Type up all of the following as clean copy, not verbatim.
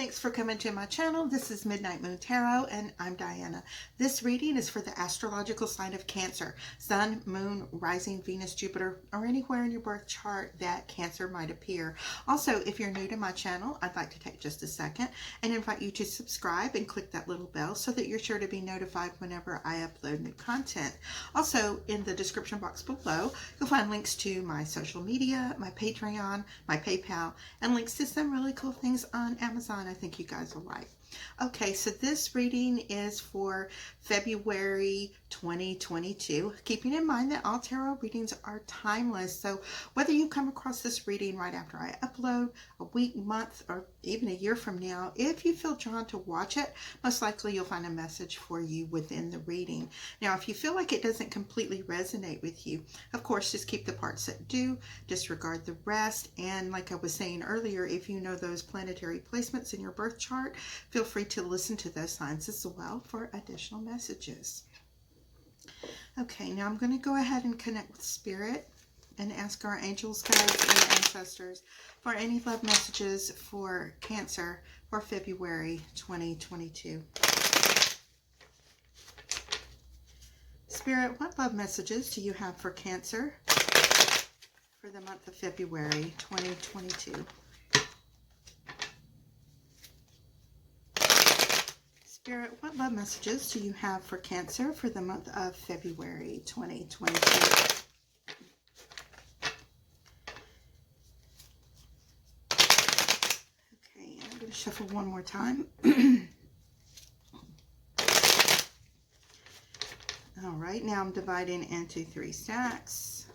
Thanks for coming to my channel. This is Midnight Moon Tarot and I'm Diana. This reading is for the astrological sign of Cancer, Sun, Moon, Rising, Venus, Jupiter, or anywhere in your birth chart that Cancer might appear. Also, if you're new to my channel, I'd like to take just a second and invite you to subscribe and click that little bell so that you're sure to be notified whenever I upload new content. Also, in the description box below, you'll find links to my social media, my Patreon, my PayPal, and links to some really cool things on Amazon I think you guys will like. Okay, so this reading is for February 2022, keeping in mind that all tarot readings are timeless. So whether you come across this reading right after I upload, a week, month, or even a year from now, if you feel drawn to watch it, most likely you'll find a message for you within the reading. Now, if you feel like it doesn't completely resonate with you, of course, just keep the parts that do, disregard the rest. And like I was saying earlier, if you know those planetary placements in your birth chart, feel free to listen to those signs as well for additional messages. Okay, now I'm going to go ahead and connect with Spirit and ask our angels, guides, and ancestors for any love messages for Cancer for February 2022. Spirit, what love messages do you have for Cancer for the month of February 2022? Spirit, what love messages do you have for Cancer for the month of February 2022? Okay, I'm going to shuffle one more time. All right, now I'm dividing into 3 stacks.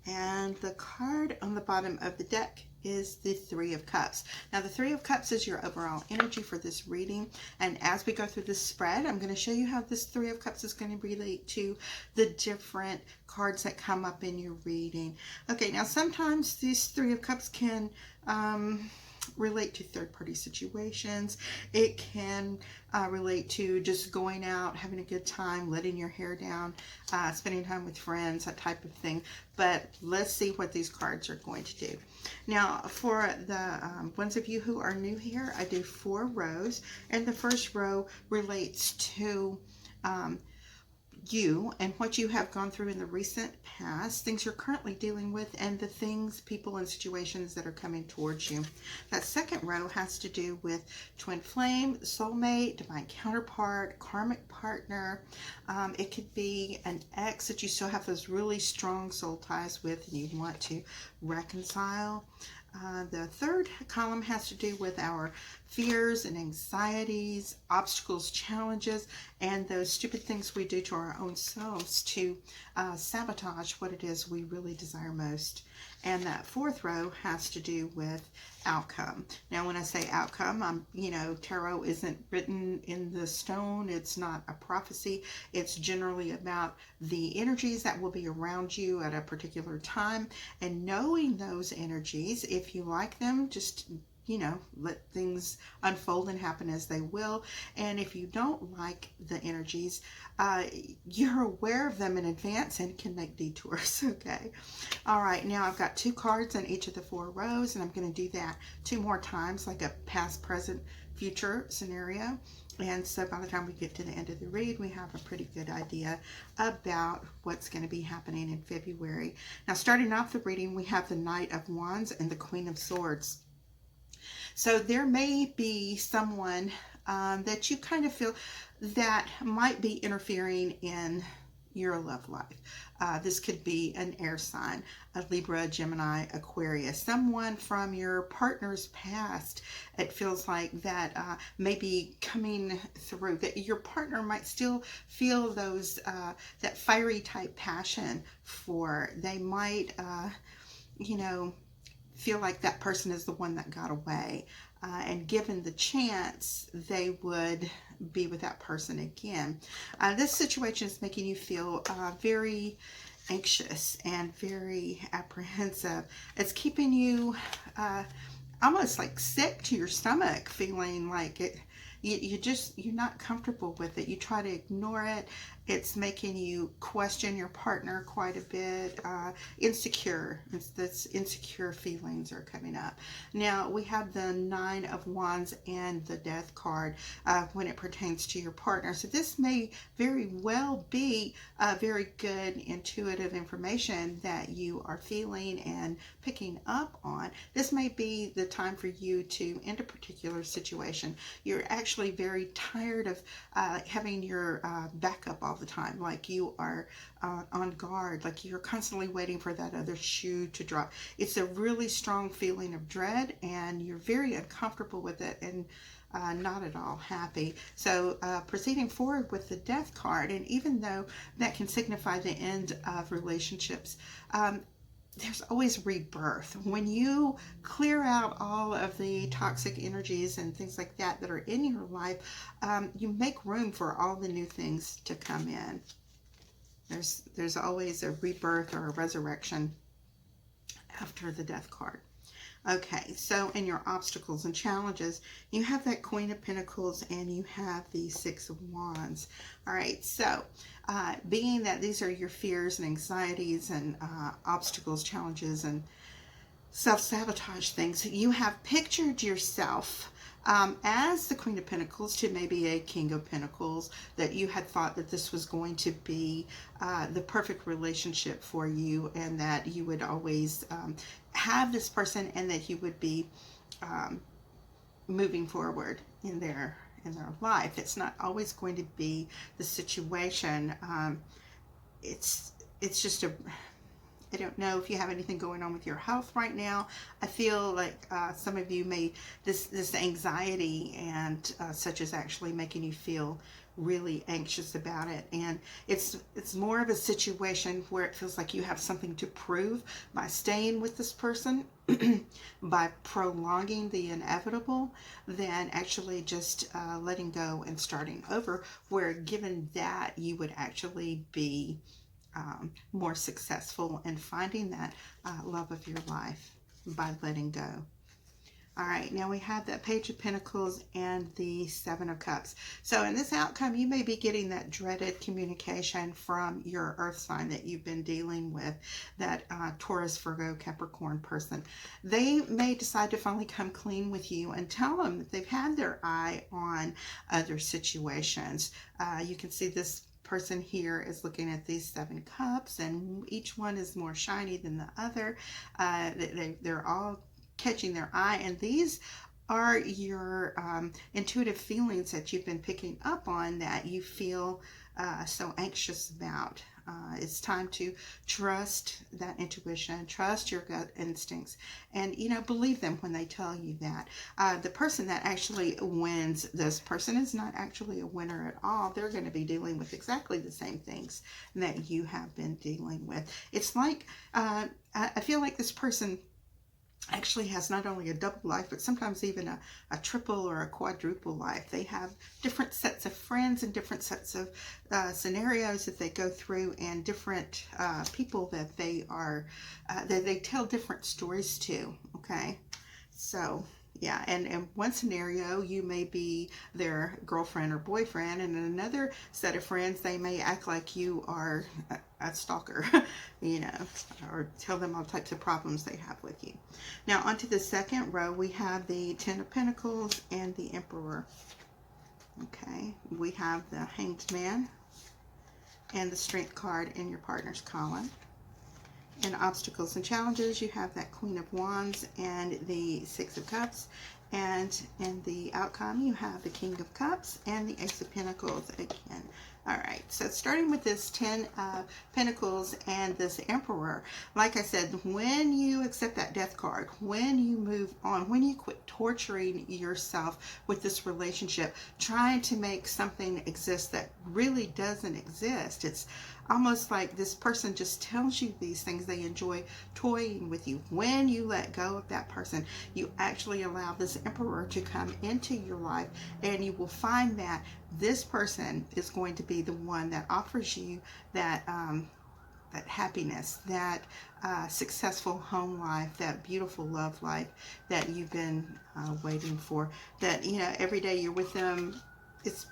And the card on the bottom of the deck is the 3 of Cups. Now the 3 of Cups is your overall energy for this reading, and as we go through this spread, I'm going to show you how this 3 of Cups is going to relate to the different cards that come up in your reading. Okay, now sometimes these 3 of Cups can relate to third-party situations. It can relate to just going out, having a good time, letting your hair down, spending time with friends, that type of thing. But let's see what these cards are going to do. Now, for the ones of you who are new here, I do 4 rows, and the first row relates to you and what you have gone through in the recent past, things you're currently dealing with, and the things, people, and situations that are coming towards you. That second row has to do with twin flame, soulmate, divine counterpart, karmic partner. It could be an ex that you still have those really strong soul ties with and you want to reconcile. The third column has to do with our fears and anxieties, obstacles, challenges, and those stupid things we do to our own selves to sabotage what it is we really desire most. And that fourth row has to do with outcome. Now, when I say outcome, tarot isn't written in the stone. It's not a prophecy. It's generally about the energies that will be around you at a particular time, and knowing those energies. If you like them, just let things unfold and happen as they will. And if you don't like the energies, you're aware of them in advance and can make detours. Okay. All right. Now I've got 2 cards in each of the 4 rows, and I'm going to do that 2 more times, like a past, present, future scenario. And so by the time we get to the end of the read, we have a pretty good idea about what's going to be happening in February. Now, starting off the reading, we have the Knight of Wands and the Queen of Swords. So there may be someone that you kind of feel that might be interfering in your love life. This could be an air sign, a Libra, Gemini, Aquarius, someone from your partner's past. It feels like that may be coming through, that your partner might still feel those, that fiery type passion for. They might, feel like that person is the one that got away, and given the chance, they would be with that person again. This situation is making you feel very anxious and very apprehensive. It's keeping you almost like sick to your stomach, feeling like it. You're not comfortable with it. You try to ignore it, It's making you question your partner quite a bit. Insecure. This insecure feelings are coming up. Now, we have the Nine of Wands and the Death card when it pertains to your partner. So this may very well be very good intuitive information that you are feeling and picking up on. This may be the time for you to end a particular situation. You're actually very tired of having your backup all the time, like you are on guard, like you're constantly waiting for that other shoe to drop. It's a really strong feeling of dread, and you're very uncomfortable with it and not at all happy. So proceeding forward with the Death card, and even though that can signify the end of relationships, there's always rebirth. When you clear out all of the toxic energies and things like that that are in your life, you make room for all the new things to come in. There's always a rebirth or a resurrection after the Death card. Okay, so in your obstacles and challenges, you have that Queen of Pentacles and you have the Six of Wands. All right, so being that these are your fears and anxieties and obstacles, challenges, and self-sabotage things, you have pictured yourself as the Queen of Pentacles to maybe a King of Pentacles, that you had thought that this was going to be the perfect relationship for you, and that you would always have this person, and that you would be moving forward in their life. It's not always going to be the situation. It's just I don't know if you have anything going on with your health right now. I feel like some of you may, this anxiety and such is actually making you feel really anxious about it. And it's more of a situation where it feels like you have something to prove by staying with this person, by prolonging the inevitable, than actually just letting go and starting over, where given that you would actually be more successful in finding that love of your life by letting go. All right, now we have that Page of Pentacles and the Seven of Cups. So in this outcome, you may be getting that dreaded communication from your earth sign that you've been dealing with, that Taurus, Virgo, Capricorn person. They may decide to finally come clean with you and tell them that they've had their eye on other situations. You can see this person here is looking at these Seven Cups, and each one is more shiny than the other. They're all catching their eye, and these are your intuitive feelings that you've been picking up on, that you feel so anxious about. It's time to trust that intuition, trust your gut instincts, and believe them when they tell you that. The person that actually wins, this person is not actually a winner at all. They're going to be dealing with exactly the same things that you have been dealing with. It's like I feel like this person actually has not only a double life, but sometimes even a triple or a quadruple life. They have different sets of friends and different sets of scenarios that they go through, and different people that they are that they tell different stories to. Okay, so yeah, and in one scenario you may be their girlfriend or boyfriend, and in another set of friends they may act like you are a stalker, or tell them all types of problems they have with you. Now onto the second row, we have the Ten of Pentacles and the Emperor. Okay, we have the Hanged Man and the Strength card in your partner's column. In obstacles and challenges, you have that Queen of Wands and the Six of Cups. And in the outcome, you have the King of Cups and the Ace of Pentacles again. All right, so starting with this 10 of Pentacles and this Emperor, like I said, when you accept that Death card, when you move on, when you quit torturing yourself with this relationship, trying to make something exist that really doesn't exist, it's almost like this person just tells you these things. They enjoy toying with you. When you let go of that person, you actually allow this Emperor to come into your life, and you will find that this person is going to be the one that offers you that that happiness, that successful home life, that beautiful love life that you've been waiting for. That every day you're with them, it's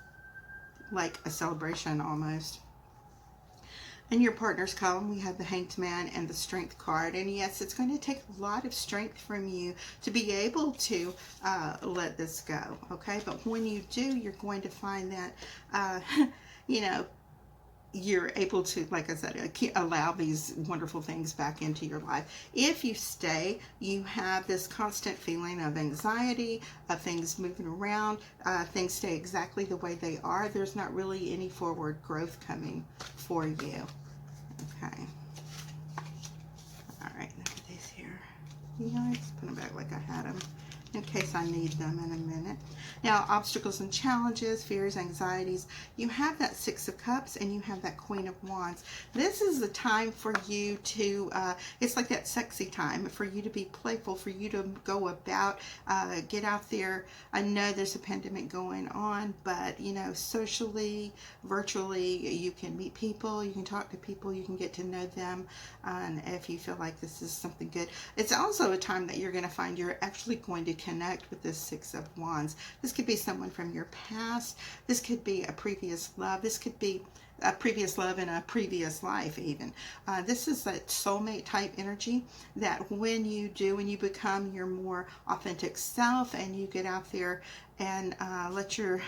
like a celebration almost. In your partner's column, we have the Hanged Man and the Strength card. And yes, it's going to take a lot of strength from you to be able to let this go, okay? But when you do, you're going to find that, you know, you're able to, like I said, allow these wonderful things back into your life. If you stay, you have this constant feeling of anxiety, of things moving around, things stay exactly the way they are. There's not really any forward growth coming for you. Okay. All right, look at these here. Yeah, I just put them back like I had them in case I need them in a minute. Now, obstacles and challenges, fears, anxieties. You have that Six of Cups and you have that Queen of Wands. This is the time for you to, it's like that sexy time for you to be playful, for you to go about, get out there. I know there's a pandemic going on, but, you know, socially, virtually, you can meet people, you can talk to people, you can get to know them, and if you feel like this is something good. It's also a time that you're going to find you're actually going to connect with this Six of Wands. This could be someone from your past. This could be a previous love. This could be a previous love in a previous life even. This is that soulmate type energy that when you do, when you become your more authentic self and you get out there and let your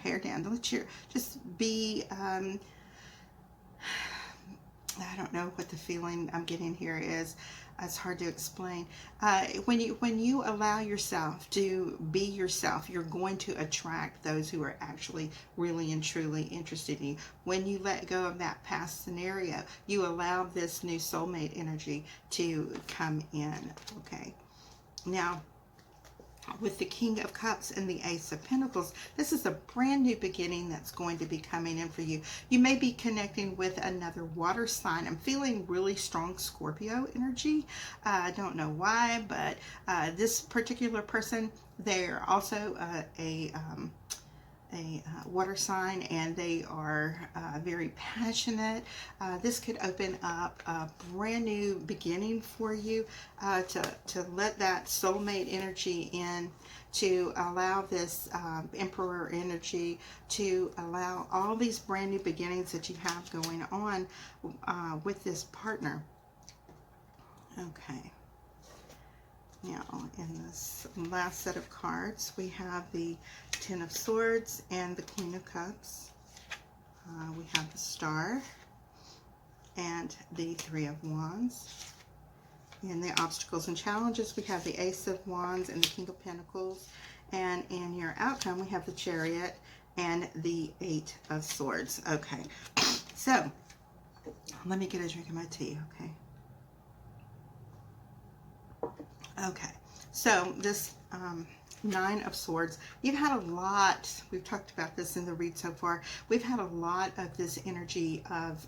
hair down, just be, I don't know what the feeling I'm getting here is. It's hard to explain. When you allow yourself to be yourself, you're going to attract those who are actually really and truly interested in you. When you let go of that past scenario, you allow this new soulmate energy to come in. Okay. Now, with the King of Cups and the Ace of Pentacles, this is a brand new beginning that's going to be coming in for you. You may be connecting with another water sign. I'm feeling really strong Scorpio energy. I don't know why, but this particular person, they're also a water sign, and they are very passionate. This could open up a brand new beginning for you, to let that soulmate energy in, to allow this Emperor energy, to allow all these brand new beginnings that you have going on with this partner. Okay. Now, in this last set of cards, we have the Ten of Swords and the Queen of Cups. We have the Star and the Three of Wands. In the obstacles and challenges, we have the Ace of Wands and the King of Pentacles. And in your outcome, we have the Chariot and the Eight of Swords. Okay, so let me get a drink of my tea, okay? Okay, so this Nine of Swords, you've had a lot, we've talked about this in the read so far, we've had a lot of this energy of,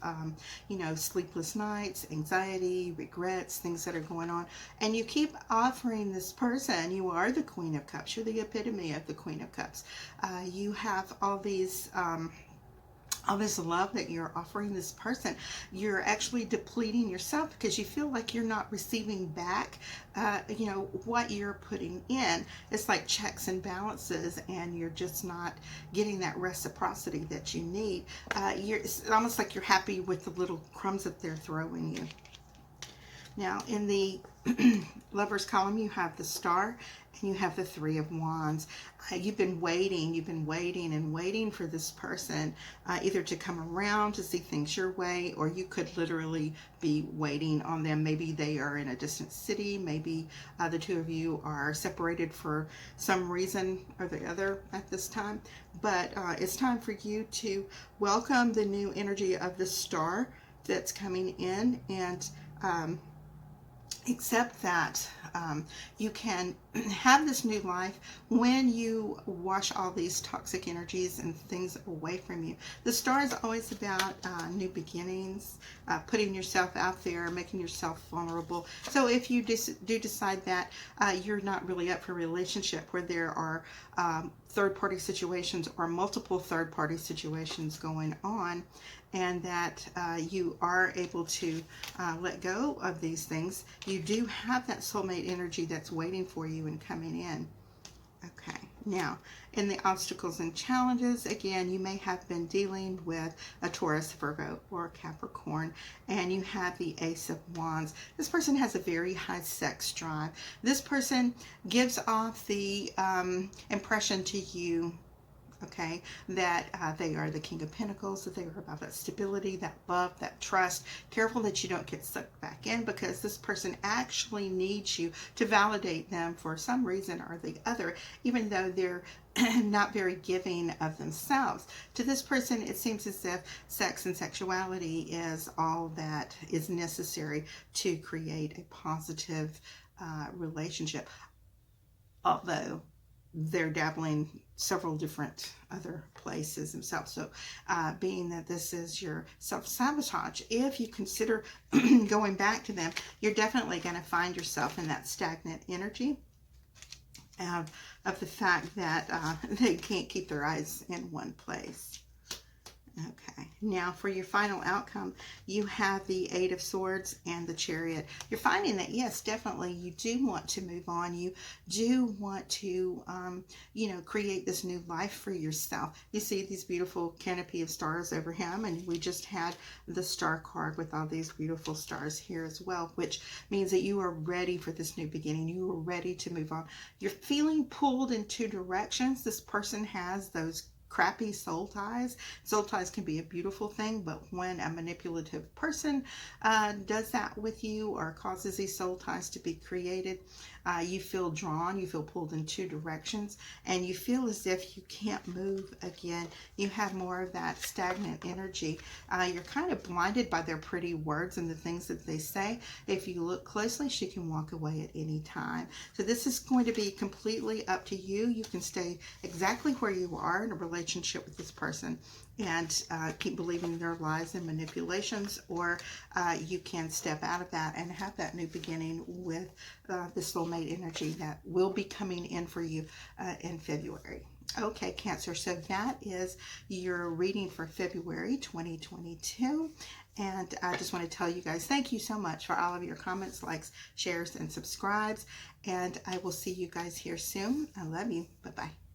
you know, sleepless nights, anxiety, regrets, things that are going on, and you keep offering this person, you are the Queen of Cups, you're the epitome of the Queen of Cups. You have all these, all this love that you're offering this person. You're actually depleting yourself because you feel like you're not receiving back, you know, what you're putting in. It's like checks and balances, and you're just not getting that reciprocity that you need. It's almost like you're happy with the little crumbs that they're throwing you. Now, in the Lovers column, you have the Star and you have the Three of Wands. You've been waiting and waiting for this person either to come around to see things your way, or you could literally be waiting on them. Maybe they are in a distant city. Maybe the two of you are separated for some reason or the other at this time. But it's time for you to welcome the new energy of the Star that's coming in, and accept that you can have this new life when you wash all these toxic energies and things away from you. The Star is always about new beginnings, putting yourself out there, making yourself vulnerable. So if you do decide that you're not really up for a relationship where there are third-party situations or multiple third-party situations going on, and that you are able to let go of these things, you do have that soulmate energy that's waiting for you and coming in. Okay, Now, in the obstacles and challenges, again, you may have been dealing with a Taurus, Virgo, or Capricorn, and you have the Ace of Wands. This person has a very high sex drive. This person gives off the impression to you, okay, that they are the King of Pentacles, that they are about that stability, that love, that trust. Careful that you don't get sucked back in, because this person actually needs you to validate them for some reason or the other, even though they're not very giving of themselves. To this person, it seems as if sex and sexuality is all that is necessary to create a positive relationship, although they're dabbling several different other places themselves. So being that this is your self-sabotage, if you consider going back to them, you're definitely going to find yourself in that stagnant energy of the fact that they can't keep their eyes in one place. Okay, now for your final outcome, you have the Eight of Swords and the Chariot. You're finding that, yes, definitely, you do want to move on. You do want to, create this new life for yourself. You see these beautiful canopy of stars over him, and we just had the star card with all these beautiful stars here as well, which means that you are ready for this new beginning. You are ready to move on. You're feeling pulled in two directions. This person has those crappy soul ties. Soul ties can be a beautiful thing, but when a manipulative person does that with you or causes these soul ties to be created, you feel drawn, you feel pulled in two directions, and you feel as if you can't move again. You have more of that stagnant energy. You're kind of blinded by their pretty words and the things that they say. If you look closely, she can walk away at any time. So this is going to be completely up to you. You can stay exactly where you are in a relationship with this person and keep believing their lies and manipulations, or you can step out of that and have that new beginning with the soulmate energy that will be coming in for you in February. Okay, Cancer, so that is your reading for February 2022. And I just want to tell you guys, thank you so much for all of your comments, likes, shares, and subscribes. And I will see you guys here soon. I love you. Bye-bye.